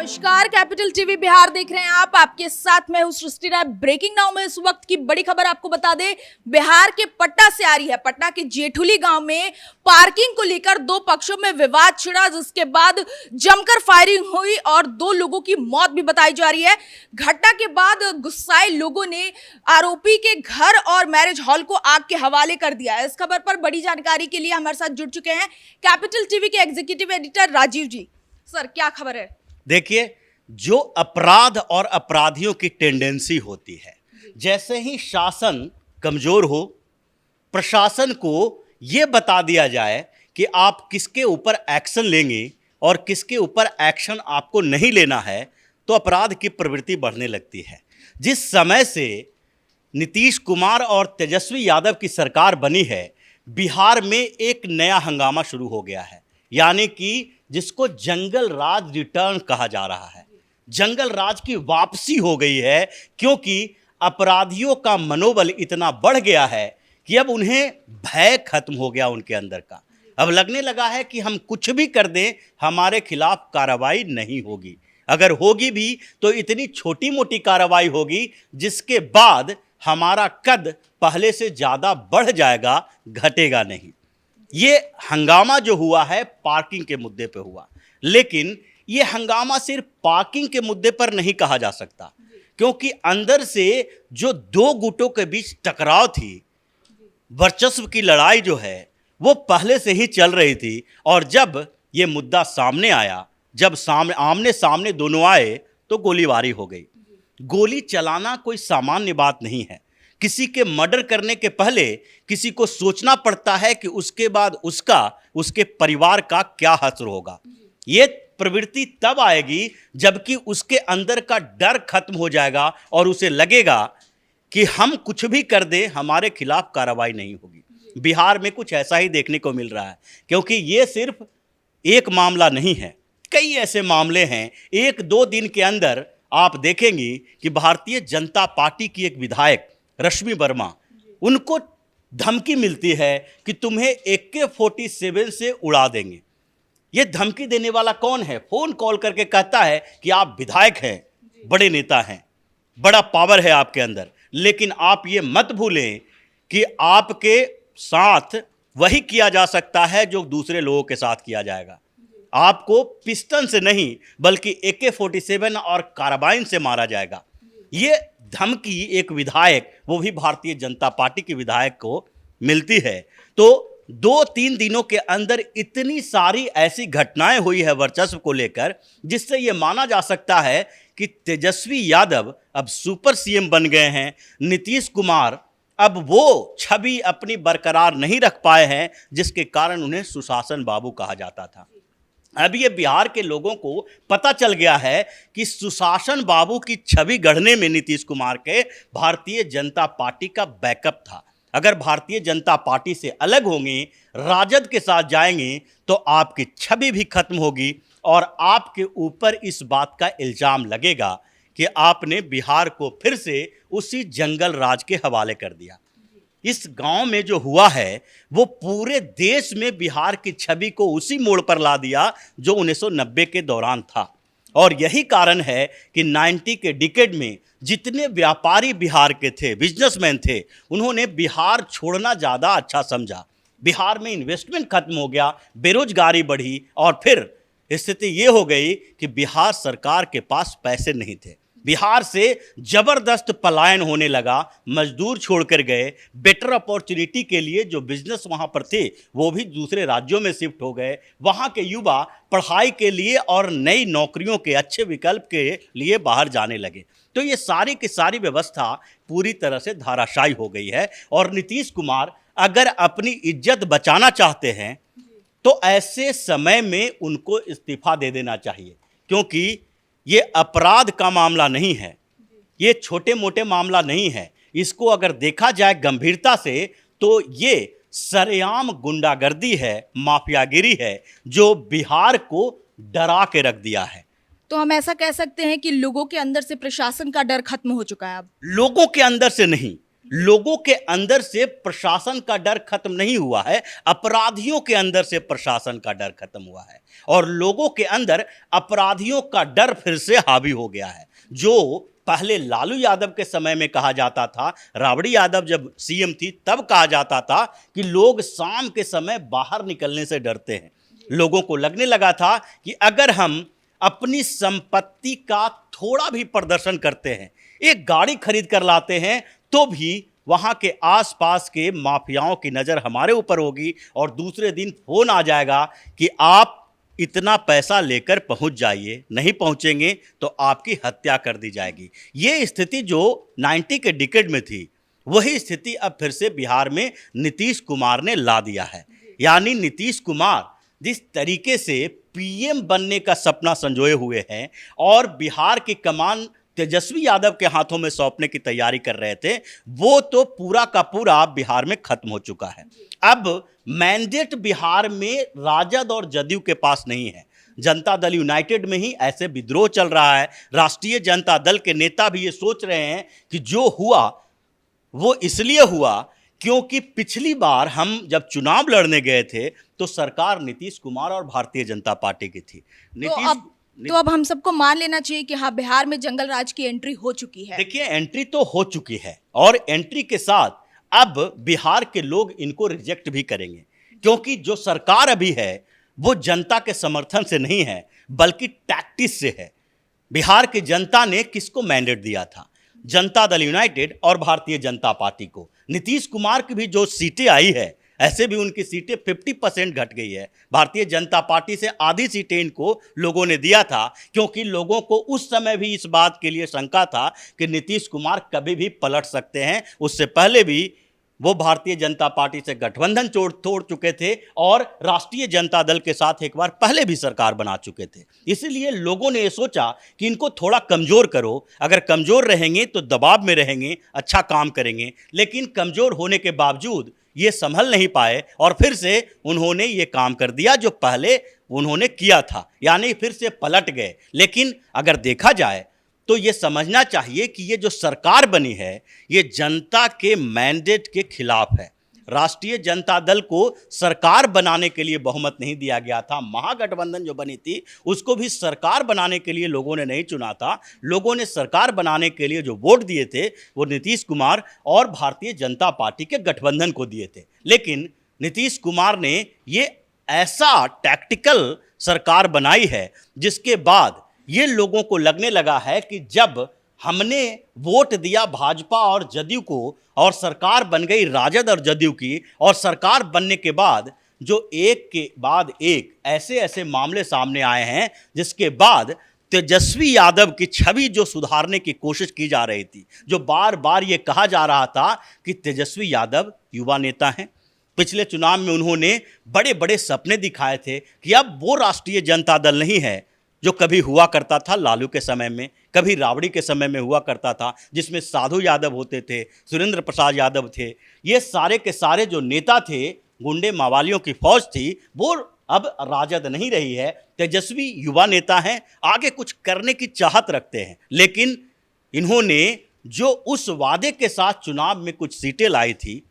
नमस्कार, capital TV Bihar देख रहे हैं आप। आपके साथ मैं हूं सृष्टि राय। ब्रेकिंग नाउ में इस वक्त की बड़ी खबर आपको बता दें, बिहार के पटना से आ रही है। पटना के जेठुली गांव में पार्किंग को लेकर दो पक्षों में विवाद छिड़ा, जिसके बाद जमकर फायरिंग हुई और दो लोगों की मौत भी बताई जा रही है। घटना के बाद गुस्साए लोगों ने आरोपी के घर और मैरिज हॉल को आग के हवाले कर दिया है। इस खबर पर बड़ी जानकारी के लिए हमारे साथ जुड़ चुके हैं कैपिटल टीवी के एग्जीक्यूटिव एडिटर राजीव जी। सर, क्या खबर है? देखिए, जो अपराध और अपराधियों की टेंडेंसी होती है, जैसे ही शासन कमजोर हो, प्रशासन को यह बता दिया जाए कि आप किसके ऊपर एक्शन लेंगे और किसके ऊपर एक्शन आपको नहीं लेना है, तो अपराध की प्रवृत्ति बढ़ने लगती है। जिस समय से नीतीश कुमार और तेजस्वी यादव की सरकार बनी है, बिहार में एक नया हंगामा शुरू हो गया है, यानी कि जिसको जंगल राज रिटर्न कहा जा रहा है। जंगल राज की वापसी हो गई है, क्योंकि अपराधियों का मनोबल इतना बढ़ गया है कि अब उन्हें भय खत्म हो गया उनके अंदर का। अब लगने लगा है कि हम कुछ भी कर दें, हमारे खिलाफ कार्रवाई नहीं होगी। अगर होगी भी तो इतनी छोटी मोटी कार्रवाई होगी जिसके बाद हमारा कद पहले से ज़्यादा बढ़ जाएगा, घटेगा नहीं। ये हंगामा जो हुआ है पार्किंग के मुद्दे पे हुआ, लेकिन ये हंगामा सिर्फ पार्किंग के मुद्दे पर नहीं कहा जा सकता, क्योंकि अंदर से जो दो गुटों के बीच टकराव थी, वर्चस्व की लड़ाई जो है, वो पहले से ही चल रही थी। और जब ये मुद्दा सामने आया, जब आमने सामने दोनों आए, तो गोलीबारी हो गई। गोली चलाना कोई सामान्य बात नहीं है। किसी के मर्डर करने के पहले किसी को सोचना पड़ता है कि उसके बाद उसके परिवार का क्या असर होगा। ये प्रवृत्ति तब आएगी जबकि उसके अंदर का डर खत्म हो जाएगा और उसे लगेगा कि हम कुछ भी कर दें, हमारे खिलाफ कार्रवाई नहीं होगी। बिहार में कुछ ऐसा ही देखने को मिल रहा है, क्योंकि ये सिर्फ एक मामला नहीं है, कई ऐसे मामले हैं। एक दो दिन के अंदर आप देखेंगी कि भारतीय जनता पार्टी की एक विधायक रश्मि वर्मा, उनको धमकी मिलती है कि तुम्हें AK-47 से उड़ा देंगे। ये धमकी देने वाला कौन है? फोन कॉल करके कहता है कि आप विधायक हैं, बड़े नेता हैं, बड़ा पावर है आपके अंदर, लेकिन आप ये मत भूलें कि आपके साथ वही किया जा सकता है जो दूसरे लोगों के साथ किया जाएगा। आपको पिस्टन से नहीं बल्कि AK-47 और कार्बाइन से मारा जाएगा। ये धमकी एक विधायक, वो भी भारतीय जनता पार्टी के विधायक को मिलती है। तो 2-3 दिनों के अंदर इतनी सारी ऐसी घटनाएं हुई है वर्चस्व को लेकर, जिससे ये माना जा सकता है कि तेजस्वी यादव अब सुपर सीएम बन गए हैं। नीतीश कुमार अब वो छवि अपनी बरकरार नहीं रख पाए हैं, जिसके कारण उन्हें सुशासन बाबू कहा जाता था। अब ये बिहार के लोगों को पता चल गया है कि सुशासन बाबू की छवि गढ़ने में नीतीश कुमार के भारतीय जनता पार्टी का बैकअप था। अगर भारतीय जनता पार्टी से अलग होंगे, राजद के साथ जाएंगे, तो आपकी छवि भी खत्म होगी और आपके ऊपर इस बात का इल्जाम लगेगा कि आपने बिहार को फिर से उसी जंगल राज के हवाले कर दिया। इस गांव में जो हुआ है वो पूरे देश में बिहार की छवि को उसी मोड़ पर ला दिया जो 1990 के दौरान था। और यही कारण है कि 90 के डिकेड में जितने व्यापारी बिहार के थे, बिजनेसमैन थे, उन्होंने बिहार छोड़ना ज़्यादा अच्छा समझा। बिहार में इन्वेस्टमेंट खत्म हो गया, बेरोजगारी बढ़ी और फिर स्थिति ये हो गई कि बिहार सरकार के पास पैसे नहीं थे। बिहार से जबरदस्त पलायन होने लगा, मजदूर छोड़कर गए, बेटर अपॉर्चुनिटी के लिए जो बिजनेस वहाँ पर थे वो भी दूसरे राज्यों में शिफ्ट हो गए। वहाँ के युवा पढ़ाई के लिए और नई नौकरियों के अच्छे विकल्प के लिए बाहर जाने लगे। तो ये सारी की सारी व्यवस्था पूरी तरह से धाराशायी हो गई है। और नीतीश कुमार अगर अपनी इज्जत बचाना चाहते हैं तो ऐसे समय में उनको इस्तीफा दे देना चाहिए, क्योंकि ये अपराध का मामला नहीं है, ये छोटे मोटे मामला नहीं है। इसको अगर देखा जाए गंभीरता से तो ये सरेआम गुंडागर्दी है, माफियागिरी है, जो बिहार को डरा के रख दिया है। तो हम ऐसा कह सकते हैं कि लोगों के अंदर से प्रशासन का डर खत्म हो चुका है अब? लोगों के अंदर से नहीं, लोगों के अंदर से प्रशासन का डर खत्म नहीं हुआ है, अपराधियों के अंदर से प्रशासन का डर खत्म हुआ है और लोगों के अंदर अपराधियों का डर फिर से हावी हो गया है। जो पहले लालू यादव के समय में कहा जाता था, राबड़ी यादव जब सीएम थी तब कहा जाता था कि लोग शाम के समय बाहर निकलने से डरते हैं। लोगों को लगने लगा था कि अगर हम अपनी संपत्ति का थोड़ा भी प्रदर्शन करते हैं, एक गाड़ी खरीद कर लाते हैं, तो भी वहाँ के आसपास के माफियाओं की नज़र हमारे ऊपर होगी और दूसरे दिन फोन आ जाएगा कि आप इतना पैसा लेकर पहुंच जाइए, नहीं पहुंचेंगे तो आपकी हत्या कर दी जाएगी। ये स्थिति जो 90 के डिकेड में थी, वही स्थिति अब फिर से बिहार में नीतीश कुमार ने ला दिया है। यानी नीतीश कुमार जिस तरीके से पीएम बनने का सपना संजोए हुए हैं और बिहार की कमान तेजस्वी यादव के हाथों में सौंपने की तैयारी कर रहे थे, वो तो पूरा का पूरा बिहार में खत्म हो चुका है। अब मैंडेट बिहार में राजद और जदयू के पास नहीं है, जनता दल यूनाइटेड में ही ऐसे विद्रोह चल रहा है। राष्ट्रीय जनता दल के नेता भी ये सोच रहे हैं कि जो हुआ वो इसलिए हुआ क्योंकि पिछली बार हम जब चुनाव लड़ने गए थे तो सरकार नीतीश कुमार और भारतीय जनता पार्टी की थी। तो अब हम सबको मान लेना चाहिए कि हाँ, बिहार में जंगल राज की एंट्री हो चुकी है। देखिए, एंट्री तो हो चुकी है और एंट्री के साथ अब बिहार के लोग इनको रिजेक्ट भी करेंगे, क्योंकि जो सरकार अभी है वो जनता के समर्थन से नहीं है बल्कि टैक्टिस से है। बिहार की जनता ने किसको मैंडेट दिया था? जनता दल यूनाइटेड और भारतीय जनता पार्टी को। नीतीश कुमार की भी जो सीटें आई है, ऐसे भी उनकी सीटें 50% घट गई है। भारतीय जनता पार्टी से आधी सीटें इनको लोगों ने दिया था, क्योंकि लोगों को उस समय भी इस बात के लिए शंका था कि नीतीश कुमार कभी भी पलट सकते हैं। उससे पहले भी वो भारतीय जनता पार्टी से गठबंधन तोड़ चुके थे और राष्ट्रीय जनता दल के साथ एक बार पहले भी सरकार बना चुके थे। इसलिए लोगों ने ये सोचा कि इनको थोड़ा कमज़ोर करो, अगर कमज़ोर रहेंगे तो दबाव में रहेंगे, अच्छा काम करेंगे। लेकिन कमज़ोर होने के बावजूद ये संभल नहीं पाए और फिर से उन्होंने ये काम कर दिया जो पहले उन्होंने किया था, यानी फिर से पलट गए। लेकिन अगर देखा जाए तो ये समझना चाहिए कि ये जो सरकार बनी है ये जनता के मैंडेट के खिलाफ है। राष्ट्रीय जनता दल को सरकार बनाने के लिए बहुमत नहीं दिया गया था। महागठबंधन जो बनी थी उसको भी सरकार बनाने के लिए लोगों ने नहीं चुना था। लोगों ने सरकार बनाने के लिए जो वोट दिए थे वो नीतीश कुमार और भारतीय जनता पार्टी के गठबंधन को दिए थे। लेकिन नीतीश कुमार ने ये ऐसा टैक्टिकल सरकार बनाई है जिसके बाद ये लोगों को लगने लगा है कि जब हमने वोट दिया भाजपा और जदयू को और सरकार बन गई राजद और जदयू की, और सरकार बनने के बाद जो एक के बाद एक ऐसे ऐसे मामले सामने आए हैं जिसके बाद तेजस्वी यादव की छवि जो सुधारने की कोशिश की जा रही थी, जो बार बार ये कहा जा रहा था कि तेजस्वी यादव युवा नेता हैं। पिछले चुनाव में उन्होंने बड़े बड़े सपने दिखाए थे कि अब वो राष्ट्रीय जनता दल नहीं है जो कभी हुआ करता था लालू के समय में, कभी राबड़ी के समय में हुआ करता था, जिसमें साधु यादव होते थे, सुरेंद्र प्रसाद यादव थे। ये सारे के सारे जो नेता थे, गुंडे मावालियों की फौज थी, वो अब राजद नहीं रही है। तेजस्वी युवा नेता हैं, आगे कुछ करने की चाहत रखते हैं। लेकिन इन्होंने जो उस वादे के साथ चुनाव में कुछ सीटें लाई थी,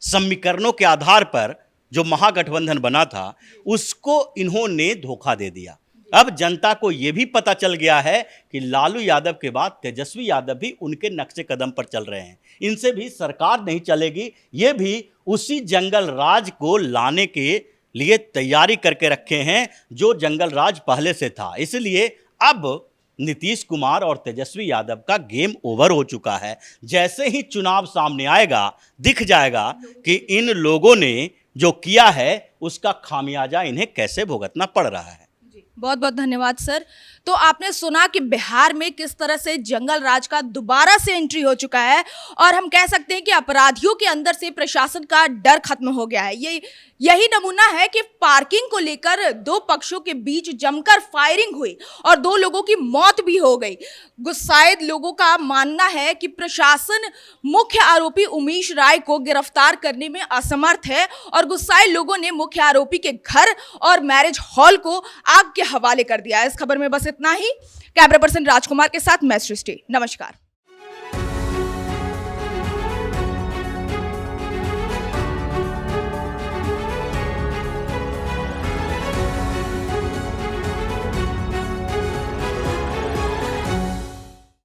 समीकरणों के आधार पर जो महागठबंधन बना था, उसको इन्होंने धोखा दे दिया। अब जनता को यह भी पता चल गया है कि लालू यादव के बाद तेजस्वी यादव भी उनके नक्शे कदम पर चल रहे हैं। इनसे भी सरकार नहीं चलेगी। ये भी उसी जंगल राज को लाने के लिए तैयारी करके रखे हैं जो जंगल राज पहले से था। इसलिए अब नीतीश कुमार और तेजस्वी यादव का गेम ओवर हो चुका है। जैसे ही चुनाव सामने आएगा, दिख जाएगा कि इन लोगों ने जो किया है उसका खामियाजा इन्हें कैसे भुगतना पड़ रहा है। बहुत बहुत धन्यवाद सर। तो आपने सुना कि बिहार में किस तरह से जंगल राज का दोबारा से एंट्री हो चुका है और हम कह सकते हैं कि अपराधियों के अंदर से प्रशासन का डर खत्म हो गया है। यही नमूना है कि पार्किंग को लेकर दो पक्षों के बीच जमकर फायरिंग हुई और दो लोगों की मौत भी हो गई। गुस्साए लोगों का मानना है कि प्रशासन मुख्य आरोपी उमेश राय को गिरफ्तार करने में असमर्थ है और गुस्साए लोगों ने मुख्य आरोपी के घर और मैरिज हॉल को आग के हवाले कर दिया। इस खबर में बस इतना ही। कैमरा पर्सन राजकुमार के साथ मैं सृष्टि। नमस्कार।